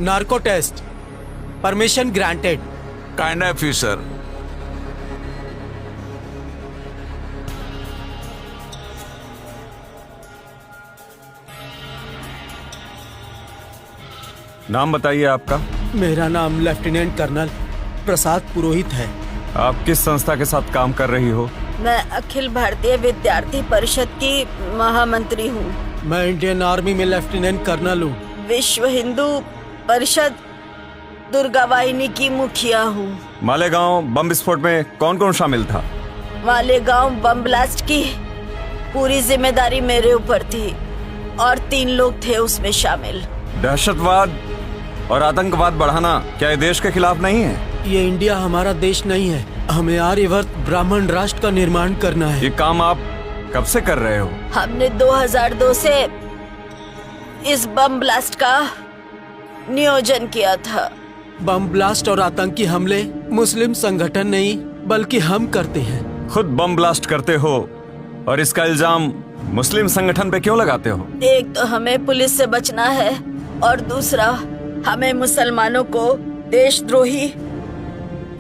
Narco test, permission granted. Kind of you sir. नाम बताइए आपका। मेरा नाम लेफ्टिनेंट कर्नल प्रसाद पुरोहित है। आप किस संस्था के साथ काम कर रही हो? मैं अखिल भारतीय विद्यार्थी परिषद की महामंत्री हूँ। मैं इंडियन आर्मी में लेफ्टिनेंट कर्नल हूँ। विश्व हिंदू परिषद दुर्गा वाहिनी की मुखिया हूँ। मालेगांव बम विस्फोट में कौन कौन शामिल था? मालेगांव बम ब्लास्ट की पूरी जिम्मेदारी मेरे ऊपर थी और 3 लोग थे उसमें शामिल। दहशतवाद और आतंकवाद बढ़ाना क्या ये देश के खिलाफ नहीं है? ये इंडिया हमारा देश नहीं है। हमें आर्यवर्त ब्राह्मण राष्ट्र का निर्माण करना है। ये काम आप कब से कर रहे हो? हमने 2002 से इस बम ब्लास्ट का नियोजन किया था। बम ब्लास्ट और आतंकी हमले मुस्लिम संगठन नहीं बल्कि हम करते हैं। खुद बम ब्लास्ट करते हो और इसका इल्जाम मुस्लिम संगठन पे क्यों लगाते हो? एक तो हमें पुलिस से बचना है और दूसरा हमें मुसलमानों को देशद्रोही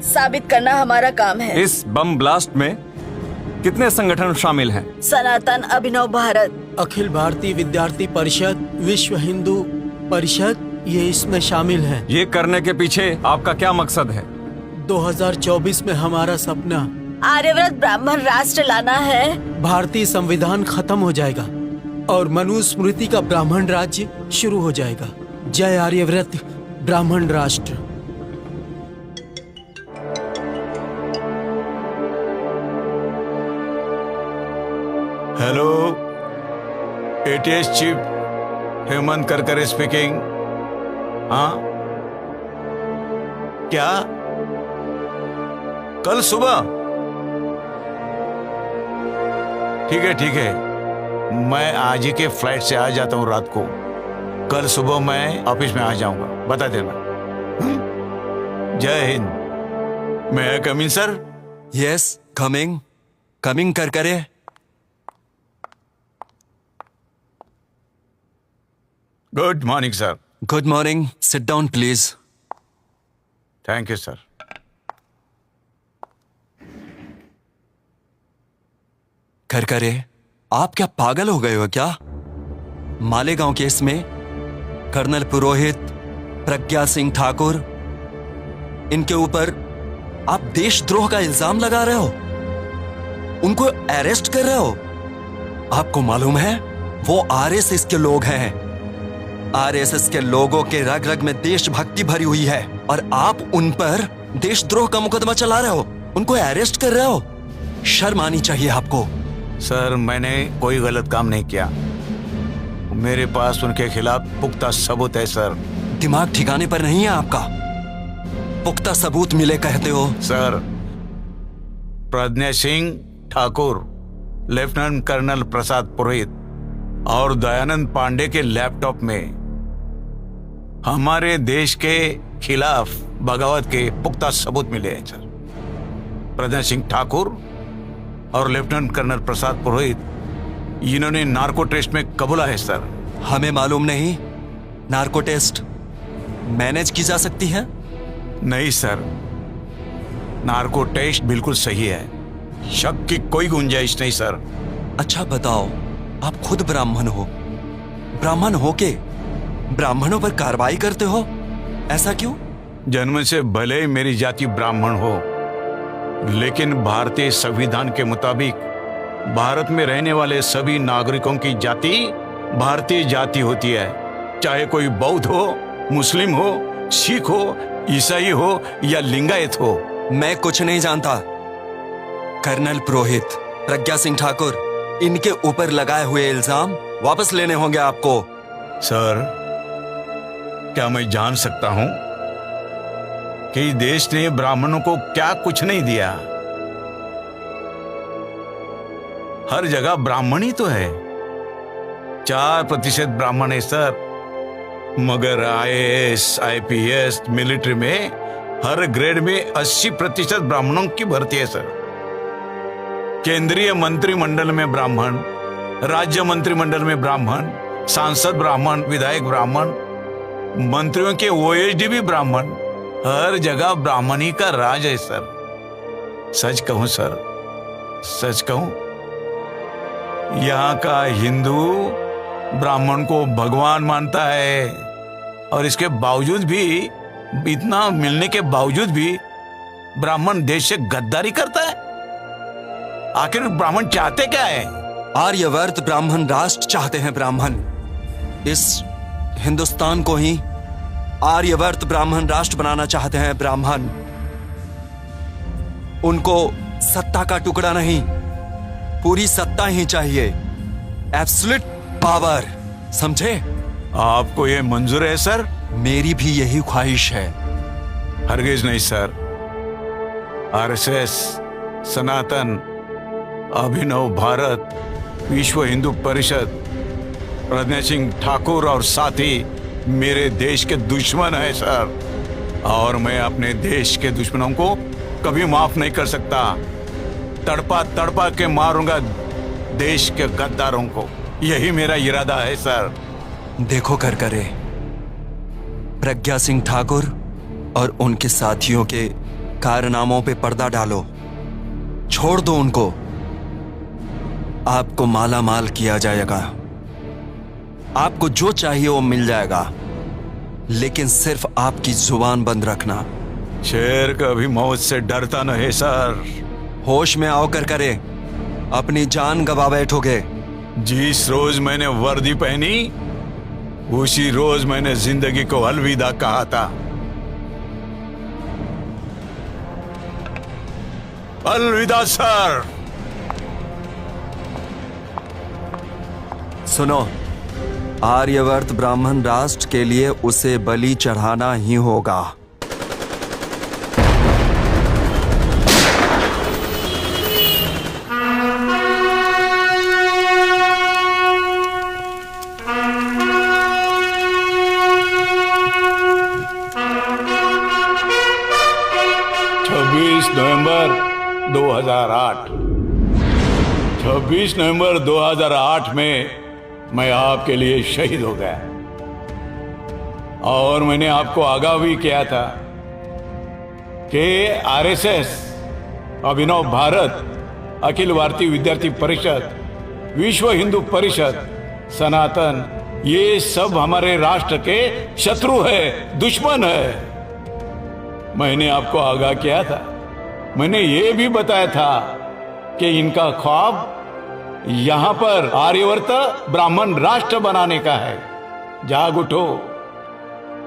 साबित करना हमारा काम है। इस बम ब्लास्ट में कितने संगठन शामिल हैं? सनातन अभिनव भारत, अखिल भारतीय विद्यार्थी परिषद, विश्व हिंदू परिषद, ये इसमें शामिल है। ये करने के पीछे आपका क्या मकसद है? 2024 में हमारा सपना आर्यव्रत ब्राह्मण राष्ट्र लाना है। भारतीय संविधान खत्म हो जाएगा और मनुस्मृति का ब्राह्मण राज्य शुरू हो जाएगा। जय आर्यव्रत ब्राह्मण राष्ट्र। Hello, ATS chief Hemant Karkare speaking. हाँ, क्या कल सुबह? ठीक है, मैं आज ही के फ्लाइट से आ जाता हूँ रात को। कल सुबह मैं ऑफिस में आ जाऊंगा, बता देना। जय हिंद। मैं come in sir? Yes, coming Karkare. Good morning sir. Good morning, sit down please. Thank you sir. Karkare, आप क्या पागल हो गए हो क्या? मालेगांव केस में कर्नल पुरोहित, प्रज्ञा सिंह ठाकुर, इनके ऊपर आप देशद्रोह का इल्जाम लगा रहे हो, उनको अरेस्ट कर रहे हो। आपको मालूम है वो आरएसएस के लोग हैं। आरएसएस के लोगों के रग रग में देशभक्ति भरी हुई है और आप उन पर देशद्रोह का मुकदमा चला रहे हो, उनको अरेस्ट कर रहे हो। शर्म आनी चाहिए आपको। सर, मैंने कोई गलत काम नहीं किया। मेरे पास उनके खिलाफ पुख्ता सबूत है सर। दिमाग ठिकाने पर नहीं है आपका। पुख्ता सबूत मिले कहते हो? सर, प्रज्ञा सिंह ठाकुर, लेफ्टिनेंट कर्नल प्रसाद पुरोहित और दयानंद पांडे के लैपटॉप में हमारे देश के खिलाफ बगावत के पुख्ता सबूत मिले हैं सर। प्रज्ञा सिंह ठाकुर और लेफ्टिनेंट कर्नल प्रसाद पुरोहित, इन्होंने नार्को टेस्ट में कबूला है सर। हमें मालूम नहीं नार्को टेस्ट मैनेज की जा सकती है? नहीं सर, नार्को टेस्ट बिल्कुल सही है, शक की कोई गुंजाइश नहीं सर। अच्छा बताओ, आप खुद ब्राह्मण हो, ब्राह्मण हो के ब्राह्मणों पर कार्रवाई करते हो, ऐसा क्यों? जन्म से भले ही मेरी जाति ब्राह्मण हो, लेकिन भारतीय संविधान के मुताबिक भारत में रहने वाले सभी नागरिकों की जाति भारतीय जाति होती है, चाहे कोई बौद्ध हो, मुस्लिम हो, सिख हो, ईसाई हो या लिंगायत हो। मैं कुछ नहीं जानता। कर्नल पुरोहित, प्रज्ञा सिंह ठाकुर, इनके ऊपर लगाए हुए इल्जाम वापस लेने होंगे आपको। सर, क्या मैं जान सकता हूं कि देश ने ब्राह्मणों को क्या कुछ नहीं दिया? हर जगह ब्राह्मण ही तो है। 4% ब्राह्मण है सर, मगर आईएएस, आईपीएस, मिलिट्री में हर ग्रेड में 80% ब्राह्मणों की भर्ती है सर। केंद्रीय मंत्रिमंडल में ब्राह्मण, राज्य मंत्रिमंडल में ब्राह्मण, सांसद ब्राह्मण, विधायक ब्राह्मण, मंत्रियों के ओएसडी भी ब्राह्मण, हर जगह ब्राह्मणी का राज है सर। सच कहूं सर, सच कहूं, यहाँ का हिंदू ब्राह्मण को भगवान मानता है, और इसके बावजूद भी, इतना मिलने के बावजूद भी ब्राह्मण देश से गद्दारी करता है। आखिर ब्राह्मण चाहते क्या है? आर्यवर्त ब्राह्मण राष्ट्र चाहते हैं। ब्राह्मण इस हिंदुस्तान को ही आर्यवर्त ब्राह्मण राष्ट्र बनाना चाहते हैं। ब्राह्मण उनको सत्ता का टुकड़ा नहीं, पूरी सत्ता ही चाहिए, एब्सोल्यूट पावर, समझे? आपको ये मंजूर है सर? मेरी भी यही ख्वाहिश है। हरगिज नहीं सर। आरएसएस, सनातन, अभिनव भारत, विश्व हिंदू परिषद, प्रज्ञा सिंह ठाकुर और साथी मेरे देश के दुश्मन है सर, और मैं अपने देश के दुश्मनों को कभी माफ नहीं कर सकता। तड़पा तड़पा के मारूंगा देश के गद्दारों को, यही मेरा इरादा है सर। देखो करकरे, प्रज्ञा सिंह ठाकुर और उनके साथियों के कारनामों पे पर्दा डालो, छोड़ दो उनको। आपको माला माल किया जाएगा, आपको जो चाहिए वो मिल जाएगा, लेकिन सिर्फ आपकी जुबान बंद रखना। शेर कभी मौत से डरता नहीं सर। होश में आओ करकरे, अपनी जान गवा बैठोगे। जिस रोज मैंने वर्दी पहनी उसी रोज मैंने जिंदगी को अलविदा कहा था। अलविदा सर। सुनो, आर्यवर्त ब्राह्मण राष्ट्र के लिए उसे बलि चढ़ाना ही होगा। नवंबर 2008 26 नवंबर 2008 में मैं आपके लिए शहीद हो गया, और मैंने आपको आगाह भी किया था कि आरएसएस, अभिनव भारत, अखिल भारतीय विद्यार्थी परिषद, विश्व हिंदू परिषद, सनातन, ये सब हमारे राष्ट्र के शत्रु है, दुश्मन है। मैंने आपको आगाह किया था, मैंने ये भी बताया था कि इनका ख्वाब यहां पर आर्यवर्त ब्राह्मण राष्ट्र बनाने का है। जाग उठो।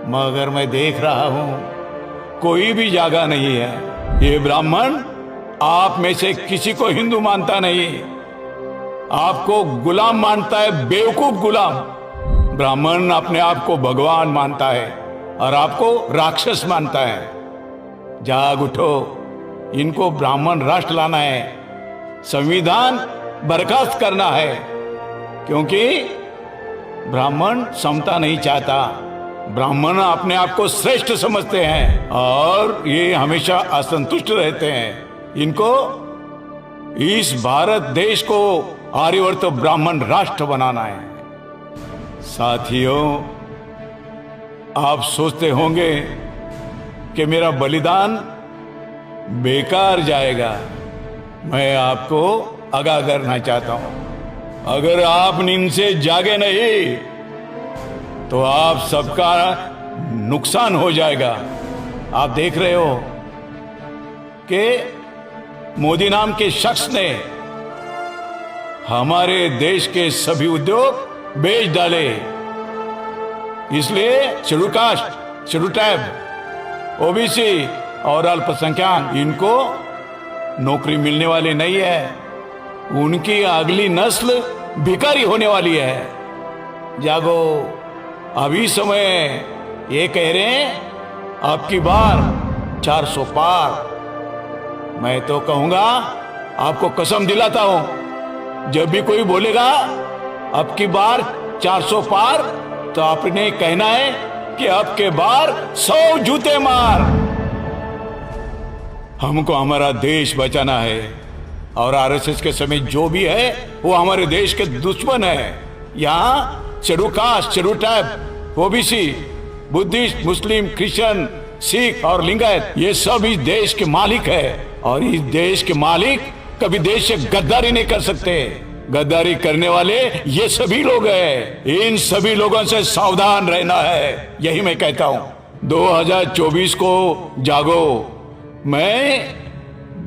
मगर मैं देख रहा हूं कोई भी जागा नहीं है। ये ब्राह्मण आप में से किसी को हिंदू मानता नहीं, आपको गुलाम मानता है, बेवकूफ गुलाम। ब्राह्मण अपने आप को भगवान मानता है और आपको राक्षस मानता है। जाग उठो, इनको ब्राह्मण राष्ट्र लाना है, संविधान बर्खास्त करना है, क्योंकि ब्राह्मण समता नहीं चाहता। ब्राह्मण अपने आप को श्रेष्ठ समझते हैं और ये हमेशा असंतुष्ट रहते हैं। इनको इस भारत देश को आर्यवर्त ब्राह्मण राष्ट्र बनाना है। साथियों, आप सोचते होंगे कि मेरा बलिदान बेकार जाएगा। मैं आपको आगाह करना चाहता हूं, अगर आप नींद से जागे नहीं तो आप सबका नुकसान हो जाएगा। आप देख रहे हो कि मोदी नाम के शख्स ने हमारे देश के सभी उद्योग बेच डाले। इसलिए schedule caste, schedule tribe, OBC और अल्पसंख्यक, इनको नौकरी मिलने वाली नहीं है। उनकी अगली नस्ल भिखारी होने वाली है। जागो, अभी समय ये कह रहे हैं अब की बार 400 पार। मैं तो कहूंगा, आपको कसम दिलाता हूं, जब भी कोई बोलेगा अब की बार 400 पार, तो आपने कहना है कि अब के बार 100 जूते मार। हमको हमारा देश बचाना है, और आरएसएस के समय जो भी है वो हमारे देश के दुश्मन है। यहाँ schedule caste, schedule tribe, OBC, Buddhist, Muslim, Christian, Sikh और लिंगायत, ये सब इस देश के मालिक है। और इस देश के मालिक कभी देश से गद्दारी नहीं कर सकते। गद्दारी करने वाले ये सभी लोग हैं। इन सभी लोगों से सावधान रहना है, यही मैं कहता हूं। 2024 को जागो। मैं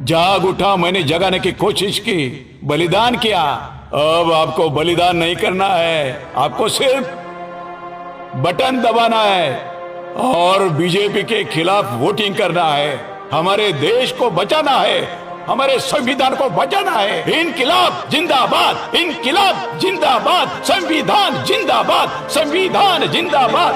जाग उठा, मैंने जगाने की कोशिश की, बलिदान किया। अब आपको बलिदान नहीं करना है, आपको सिर्फ बटन दबाना है और बीजेपी के खिलाफ वोटिंग करना है। हमारे देश को बचाना है, हमारे संविधान को बचाना है। इनकिलाब जिंदाबाद, इनकिलाब जिंदाबाद, संविधान जिंदाबाद, संविधान जिंदाबाद।